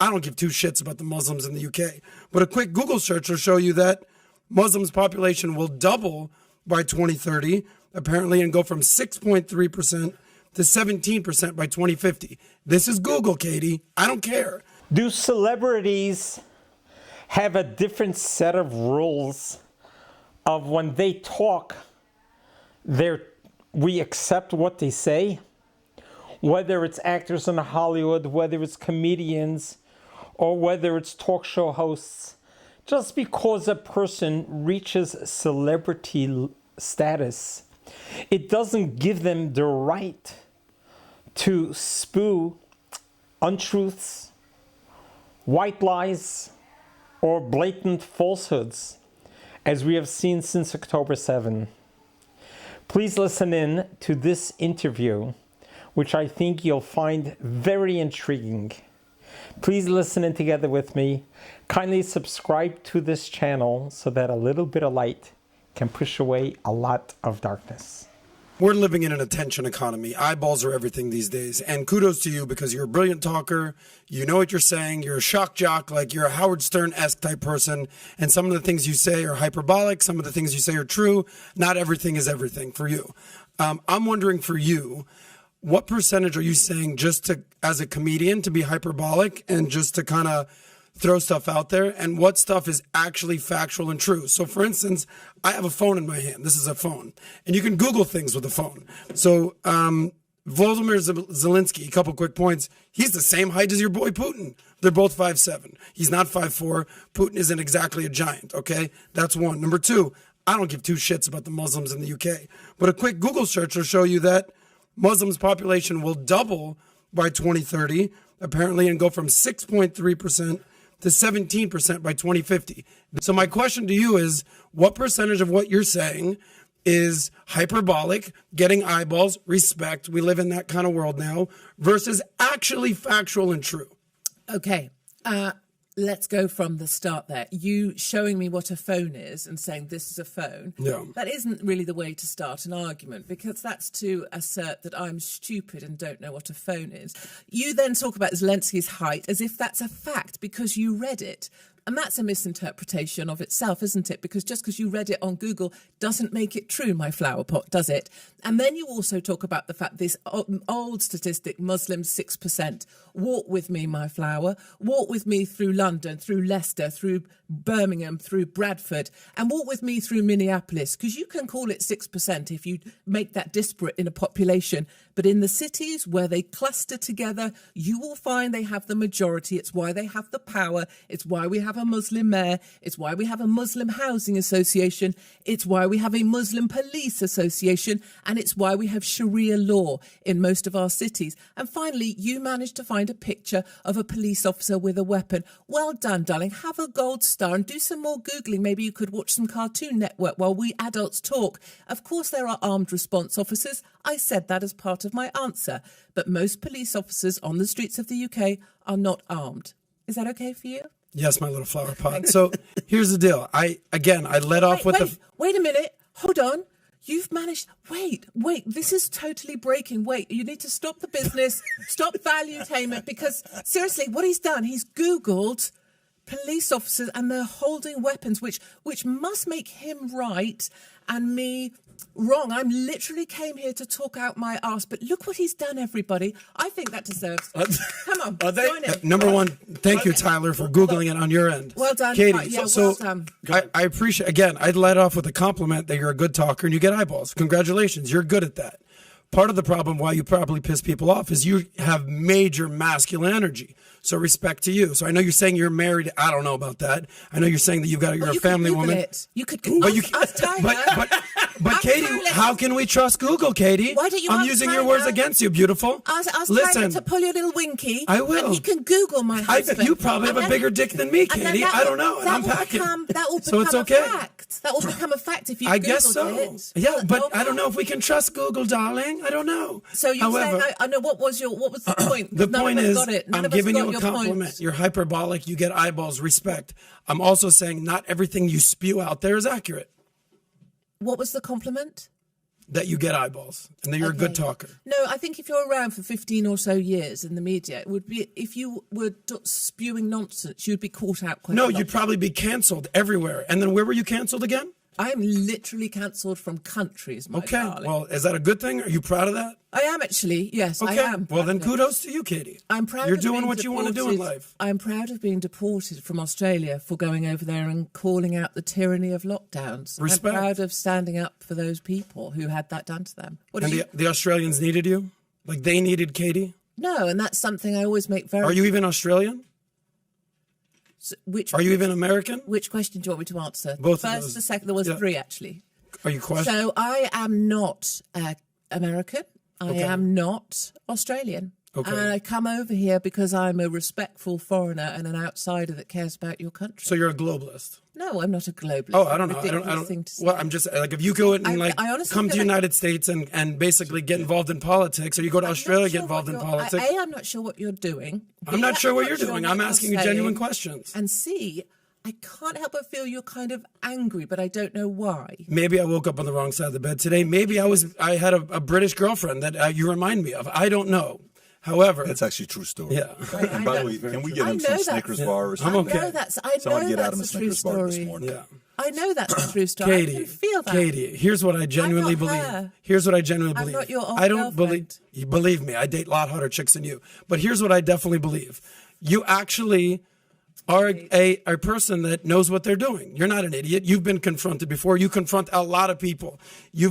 I don't give two shits about the Muslims in the UK. But a quick Google search will show you that Muslims' population will double by 2030, apparently, and go from 6.3% to 17% by 2050. This is Google, Katie. I don't care. Do celebrities have a different set of rules of when they talk, we accept what they say? Whether it's actors in Hollywood, whether it's comedians, or whether it's talk show hosts. Just because a person reaches celebrity status, it doesn't give them the right to spew untruths, white lies, or blatant falsehoods, as we have seen since October 7. Please listen in to this interview, which I think you'll find very intriguing. Please listen in together with me. Kindly subscribe to this channel so that a little bit of light can push away a lot of darkness. We're living in an attention economy. Eyeballs are everything these days. And kudos to you because you're a brilliant talker. You know what you're saying. You're a shock jock, like you're a Howard Stern-esque type person. And some of the things you say are hyperbolic. Some of the things you say are true. Not everything is everything for you. I'm wondering for you, what percentage are you saying just to, as a comedian, to be hyperbolic and just to kind of throw stuff out there, and what stuff is actually factual and true? So, for instance, I have a phone in my hand. This is a phone. And you can Google things with a phone. So, Volodymyr Zelensky, a couple quick points. He's the same height as your boy Putin. They're both 5'7". He's not 5'4". Putin isn't exactly a giant, okay? That's one. Number two, I don't give two shits about the Muslims in the UK. But a quick Google search will show you that Muslims' population will double by 2030, apparently, and go from 6.3% to 17% by 2050. So my question to you is, what percentage of what you're saying is hyperbolic, getting eyeballs, respect, we live in that kind of world now, versus actually factual and true? Okay, let's go from the start there. You showing me what a phone is and saying this is a phone, that isn't really the way to start an argument, because that's to assert that I'm stupid and don't know what a phone is. You then talk about Zelensky's height as if that's a fact because you read it. And that's a misinterpretation of itself, isn't it? Because just because you read it on Google doesn't make it true, my flower pot, does it? And then you also talk about the fact this old statistic, Muslims 6%. Walk with me, my flower. Walk with me through London, through Leicester, through Birmingham, through Bradford, and walk with me through Minneapolis, because you can call it 6% if you make that disparate in a population. But in the cities where they cluster together, you will find they have the majority. It's why they have the power. It's why we have a Muslim mayor. It's why we have a Muslim housing association. It's why we have a Muslim police association. And it's why we have Sharia law in most of our cities. And finally, you managed to find a picture of a police officer with a weapon. Well done, darling. Have a gold star and do some more Googling. Maybe you could watch some Cartoon Network while we adults talk. Of course, there are armed response officers. I said that as part of my answer. But most police officers on the streets of the UK are not armed. Is that okay for you? Yes, my little flower pot. So here's the deal. I led off with Wait a minute. Hold on. You've managed... Wait. This is totally breaking. Wait, you need to stop the business. Stop valuetainment, because seriously, what he's done, he's Googled police officers and they're holding weapons, which must make him right and me wrong. I literally came here to talk out my arse, but look what he's done, everybody. I think that deserves... Come on, join in. Number one, thank you, Tyler, for Googling it on your end. Well done. Katie. Well done. I appreciate, again, I'd let off with a compliment that you're a good talker and you get eyeballs. Congratulations, you're good at that. Part of the problem why you probably piss people off is you have major masculine energy. So respect to you. So I know you're saying you're married. I don't know about that. I know you're saying that you're a family woman. You could But Katie, how can we trust Google, Katie? Why don't you I'm using your words against you, beautiful. Listen, to pull your little winky. I will. And he can Google my husband. You probably have a bigger dick than me, Katie. I don't know. And I'm packing. That will become so it's okay. a fact. That will become a fact if you I guess so. It. Yeah, but I don't know if we can trust Google, darling. I don't know. So you're saying, I know, what was the point? The point is, I'm giving you a compliment. You're hyperbolic. You get eyeballs. Respect. I'm also saying not everything you spew out there is accurate. What was the compliment? that you get eyeballs and that you're a good talker. No, I think if you're around for 15 or so years in the media, it would be, if you were spewing nonsense, you'd be caught out quite a lot. No, you'd probably be cancelled everywhere. And then where were you cancelled again? I am literally cancelled from countries, my darling. Well, is that a good thing? Are you proud of that? I am actually, yes, I am. Well, then kudos to you, Katie. I'm proud You're of doing being what you want to do in life. I'm proud of being deported from Australia for going over there and calling out the tyranny of lockdowns. Respect. I'm proud of standing up for those people who had that done to them. And the Australians needed you? Like they needed Katie? No, and that's something I always make very... Are you even Australian? Are you even American? Which question do you want me to answer? Both the first, of those. The second, there was three actually. Are you questioning? So I am not American. I am not Australian. Okay. And I come over here because I'm a respectful foreigner and an outsider that cares about your country. So you're a globalist? No, I'm not a globalist. Oh, I don't know. Well, I'm just like, if you go and come to the United States and basically get involved in politics, or you go to Australia, get involved in politics. I'm not sure what you're doing. I'm not sure what you're doing. I'm asking you genuine questions. And C, I can't help but feel you're kind of angry, but I don't know why. Maybe I woke up on the wrong side of the bed today. Maybe I had a British girlfriend that you remind me of. I don't know. However, that's actually a true story. Yeah. And by the way, can we get him some Snickers bar or something? I'm okay. Someone get Adam a Snickers bar this morning. Yeah. I know that's a true story. Katie, I can feel that. Katie, here's what I genuinely believe. Here's what I genuinely believe. I'm not your old I don't girlfriend. believe me. I date a lot hotter chicks than you. But here's what I definitely believe. You actually are a person that knows what they're doing. You're not an idiot. You've been confronted before. You confront a lot of people. You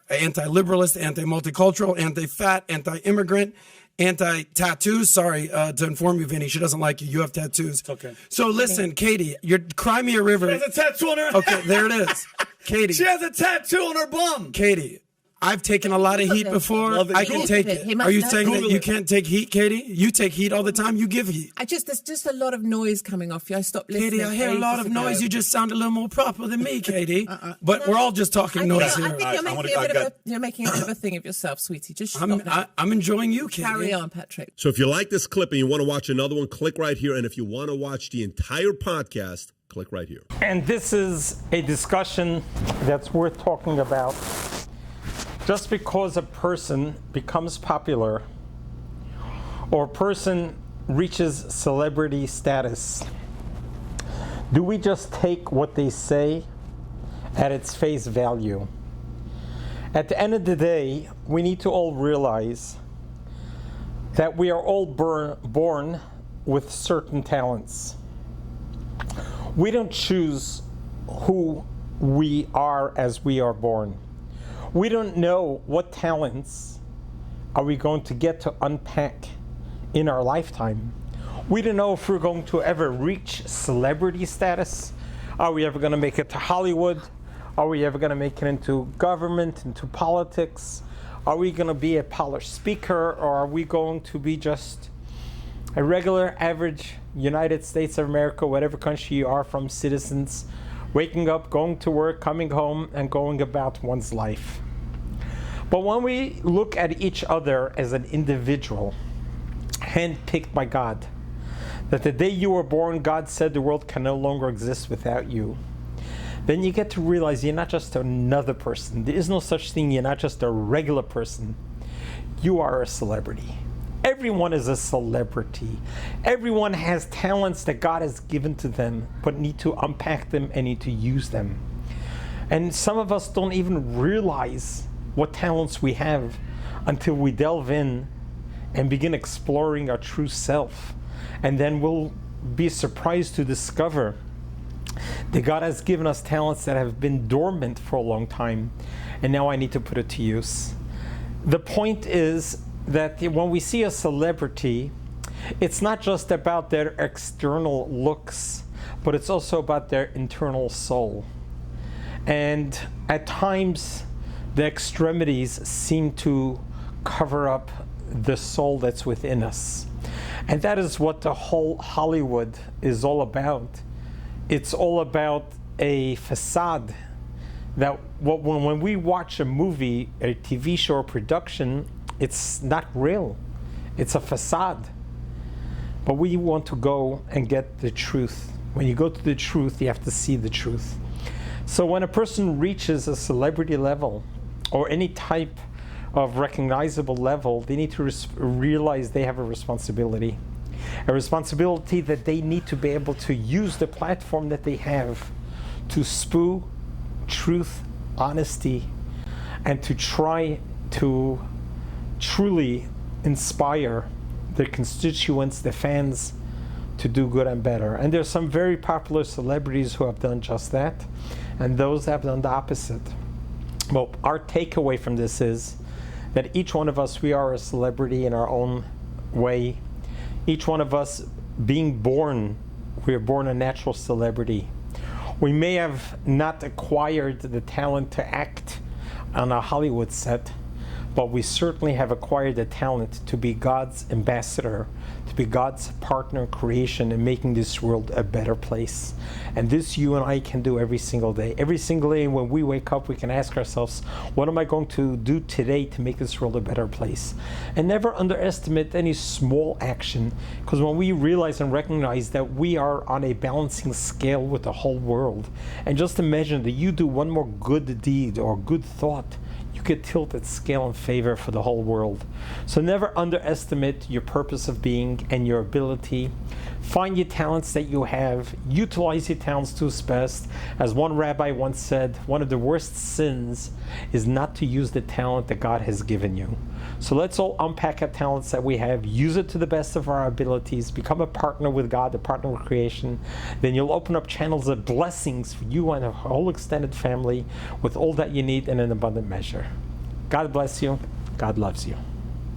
anti-liberalist, anti-multicultural, anti-fat, anti-immigrant, anti-tattoos. Sorry to inform you, Vinny. She doesn't like you. You have tattoos. It's okay. So listen, Katie, you're Cry Me a River. She has a tattoo on her. Okay, there it is. Katie. She has a tattoo on her bum. Katie, I've taken a lot of heat before. I can take it. Are you saying that you can't take heat, Katie? You take heat all the time. You give heat. There's just a lot of noise coming off you. I stopped listening. Katie, I hear a lot of noise. You just sound a little more proper than me, Katie. But we're all just talking noise here. I think you're making a bit of a thing of yourself, sweetie. Just stop. I'm enjoying you, Katie. Carry on, Patrick. So if you like this clip and you want to watch another one, click right here. And if you want to watch the entire podcast, click right here. And this is a discussion that's worth talking about. Just because a person becomes popular or a person reaches celebrity status, do we just take what they say at its face value? At the end of the day, we need to all realize that we are all born with certain talents. We don't choose who we are as we are born. We don't know what talents are we going to get to unpack in our lifetime. We don't know if we're going to ever reach celebrity status. Are we ever going to make it to Hollywood? Are we ever going to make it into government, into politics? Are we going to be a polished speaker, or are we going to be just a regular, average United States of America, whatever country you are from, citizens, waking up, going to work, coming home, and going about one's life? But when we look at each other as an individual, handpicked by God, that the day you were born, God said the world can no longer exist without you, then you get to realize you're not just another person. There is no such thing. You're not just a regular person. You are a celebrity. Everyone is a celebrity. Everyone has talents that God has given to them, but need to unpack them and need to use them. And some of us don't even realize what talents we have until we delve in and begin exploring our true self. And then we'll be surprised to discover that God has given us talents that have been dormant for a long time, and now I need to put it to use. The point is that when we see a celebrity, it's not just about their external looks, but it's also about their internal soul. And at times, the extremities seem to cover up the soul that's within us. And that is what the whole Hollywood is all about. It's all about a facade that when we watch a movie, a TV show or production, it's not real. It's a facade. But we want to go and get the truth. When you go to the truth, you have to see the truth. So when a person reaches a celebrity level, or any type of recognizable level, they need to realize they have a responsibility that they need to be able to use the platform that they have to spew truth, honesty, and to try to truly inspire their constituents, the fans, to do good and better. And there's some very popular celebrities who have done just that, and those have done the opposite. Well, our takeaway from this is that each one of us, we are a celebrity in our own way. Each one of us being born, we are born a natural celebrity. We may have not acquired the talent to act on a Hollywood set, but we certainly have acquired the talent to be God's ambassador, to be God's partner in creation and making this world a better place. And this you and I can do every single day. Every single day when we wake up, we can ask ourselves, what am I going to do today to make this world a better place? And never underestimate any small action, because when we realize and recognize that we are on a balancing scale with the whole world, and just imagine that you do one more good deed or good thought, you could tilt that scale in favor for the whole world. So never underestimate your purpose of being and your ability. Find your talents that you have. Utilize your talents to its best. As one rabbi once said, one of the worst sins is not to use the talent that God has given you. So let's all unpack our talents that we have, use it to the best of our abilities, become a partner with God, a partner with creation. Then you'll open up channels of blessings for you and a whole extended family with all that you need in an abundant measure. God bless you. God loves you.